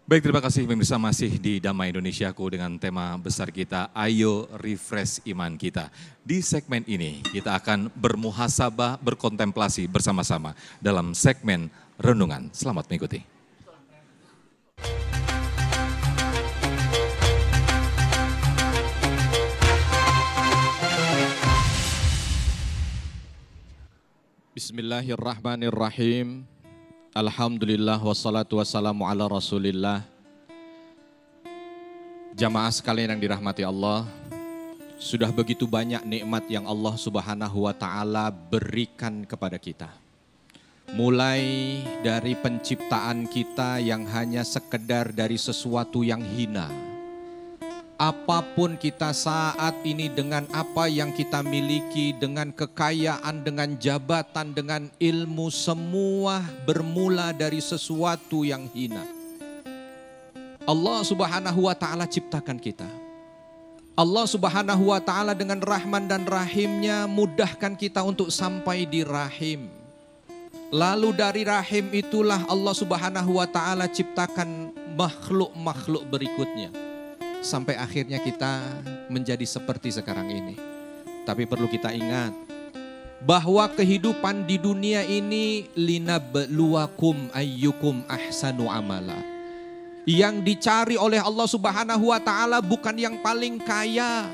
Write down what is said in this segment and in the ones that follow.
Baik, terima kasih pemirsa, masih di Damai Indonesiaku dengan tema besar kita, Ayo Refresh Iman Kita. Di segmen ini kita akan bermuhasabah, berkontemplasi bersama-sama dalam segmen Renungan. Selamat mengikuti. Bismillahirrahmanirrahim. Alhamdulillah wassalatu wassalamu ala rasulillah. Jamaah sekalian yang dirahmati Allah, sudah begitu banyak nikmat yang Allah subhanahu wa ta'ala berikan kepada kita. Mulai dari penciptaan kita yang hanya sekedar dari sesuatu yang hina. Apapun kita saat ini dengan apa yang kita miliki, dengan kekayaan, dengan jabatan, dengan ilmu, semua bermula dari sesuatu yang hina. Allah subhanahu wa ta'ala ciptakan kita. Allah subhanahu wa ta'ala dengan rahman dan rahimnya mudahkan kita untuk sampai di rahim. Lalu dari rahim itulah Allah subhanahu wa ta'ala ciptakan makhluk-makhluk berikutnya. Sampai akhirnya kita menjadi seperti sekarang ini. Tapi perlu kita ingat bahwa kehidupan di dunia ini linabluwakum ayyukum ahsanu amala. Yang dicari oleh Allah subhanahu wa ta'ala bukan yang paling kaya.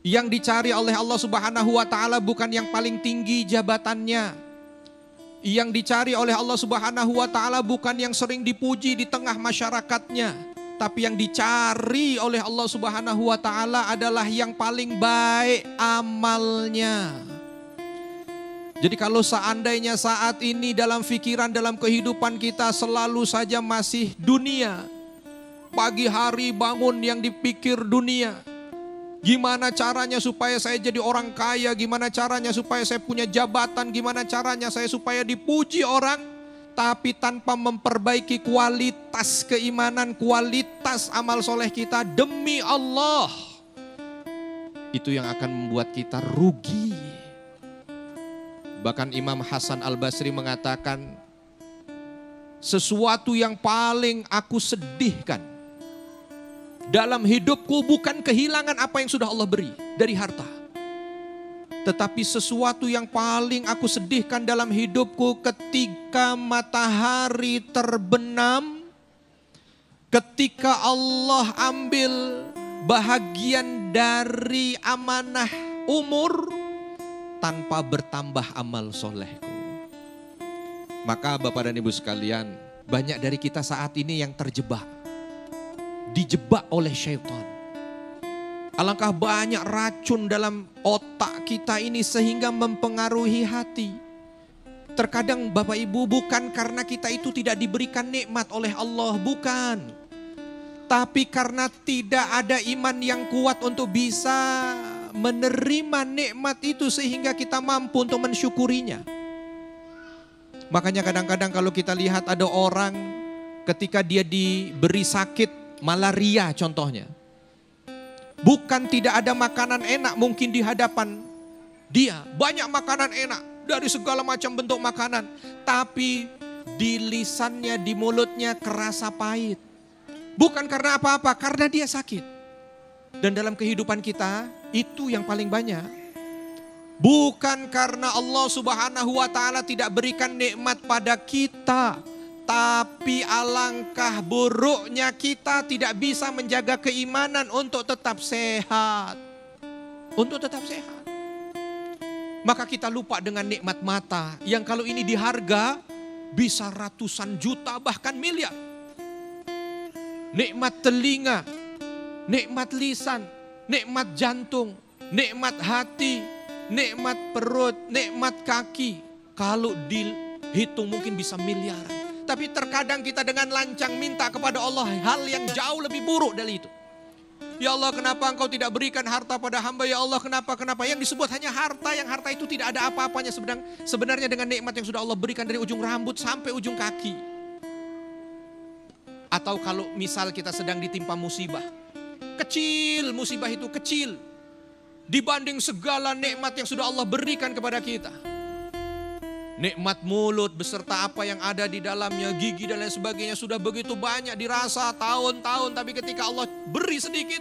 Yang dicari oleh Allah subhanahu wa ta'ala bukan yang paling tinggi jabatannya. Yang dicari oleh Allah subhanahu wa ta'ala bukan yang sering dipuji di tengah masyarakatnya. Tapi yang dicari oleh Allah subhanahu wa ta'ala adalah yang paling baik amalnya. Jadi kalau seandainya saat ini dalam pikiran, dalam kehidupan kita selalu saja masih dunia. Pagi hari bangun yang dipikir dunia. Gimana caranya supaya saya jadi orang kaya, gimana caranya supaya saya punya jabatan, gimana caranya saya supaya dipuji orang. Tapi tanpa memperbaiki kualitas keimanan, kualitas amal soleh kita demi Allah. Itu yang akan membuat kita rugi. Bahkan Imam Hasan Al-Basri mengatakan, sesuatu yang paling aku sedihkan dalam hidupku bukan kehilangan apa yang sudah Allah beri dari harta. Tetapi sesuatu yang paling aku sedihkan dalam hidupku ketika matahari terbenam, ketika Allah ambil bahagian dari amanah umur tanpa bertambah amal solehku. Maka Bapak dan Ibu sekalian, banyak dari kita saat ini yang dijebak oleh syaitan. Alangkah banyak racun dalam otak kita ini sehingga mempengaruhi hati. Terkadang Bapak Ibu bukan karena kita itu tidak diberikan nikmat oleh Allah, bukan. Tapi karena tidak ada iman yang kuat untuk bisa menerima nikmat itu sehingga kita mampu untuk mensyukurinya. Makanya kadang-kadang kalau kita lihat ada orang ketika dia diberi sakit malaria contohnya. Bukan tidak ada makanan enak mungkin di hadapan dia. Banyak makanan enak dari segala macam bentuk makanan. Tapi di lisannya, di mulutnya kerasa pahit. Bukan karena apa-apa, karena dia sakit. Dan dalam kehidupan kita itu yang paling banyak. Bukan karena Allah subhanahu wa ta'ala tidak berikan nikmat pada kita. Tapi alangkah buruknya kita tidak bisa menjaga keimanan untuk tetap sehat. Untuk tetap sehat. Maka kita lupa dengan nikmat mata. Yang kalau ini diharga bisa ratusan juta bahkan miliar. Nikmat telinga, nikmat lisan, nikmat jantung, nikmat hati, nikmat perut, nikmat kaki. Kalau dihitung mungkin bisa miliaran. Tapi terkadang kita dengan lancang minta kepada Allah hal yang jauh lebih buruk dari itu. Ya Allah, kenapa engkau tidak berikan harta pada hamba? Ya Allah, kenapa? Yang disebut hanya harta, yang harta itu tidak ada apa-apanya sebenarnya dengan nikmat yang sudah Allah berikan dari ujung rambut sampai ujung kaki. Atau kalau misal kita sedang ditimpa musibah. Kecil, musibah itu kecil. Dibanding segala nikmat yang sudah Allah berikan kepada kita. Nikmat mulut beserta apa yang ada di dalamnya, gigi dan lain sebagainya sudah begitu banyak dirasa tahun-tahun. Tapi ketika Allah beri sedikit,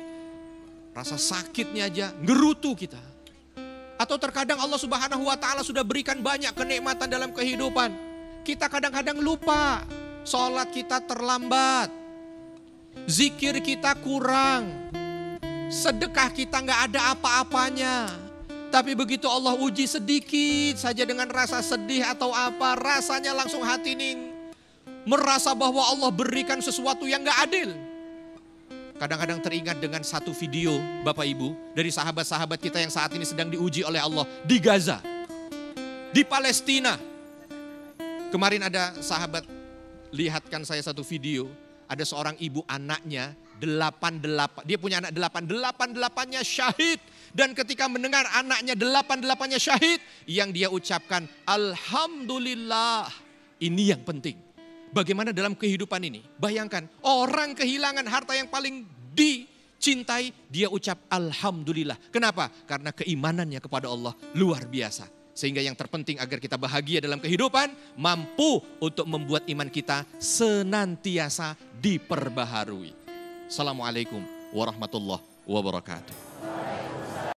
rasa sakitnya aja ngerutu kita. Atau terkadang Allah Subhanahu wa Ta'ala sudah berikan banyak kenikmatan dalam kehidupan. Kita kadang-kadang lupa, sholat kita terlambat, zikir kita kurang, sedekah kita nggak ada apa-apanya. Tapi begitu Allah uji sedikit saja dengan rasa sedih atau apa, rasanya langsung hati ini merasa bahwa Allah berikan sesuatu yang gak adil. Kadang-kadang teringat dengan satu video Bapak Ibu dari sahabat-sahabat kita yang saat ini sedang diuji oleh Allah di Gaza, di Palestina. Kemarin ada sahabat lihatkan saya satu video, ada seorang ibu anaknya 88, dia punya anak 8-8-nya syahid. Dan ketika mendengar anaknya 8-8-nya syahid, yang dia ucapkan Alhamdulillah. Ini yang penting. Bagaimana dalam kehidupan ini? Bayangkan orang kehilangan harta yang paling dicintai, dia ucap Alhamdulillah. Kenapa? Karena keimanannya kepada Allah luar biasa. Sehingga yang terpenting agar kita bahagia dalam kehidupan, mampu untuk membuat iman kita senantiasa diperbaharui. Assalamualaikum warahmatullahi wabarakatuh.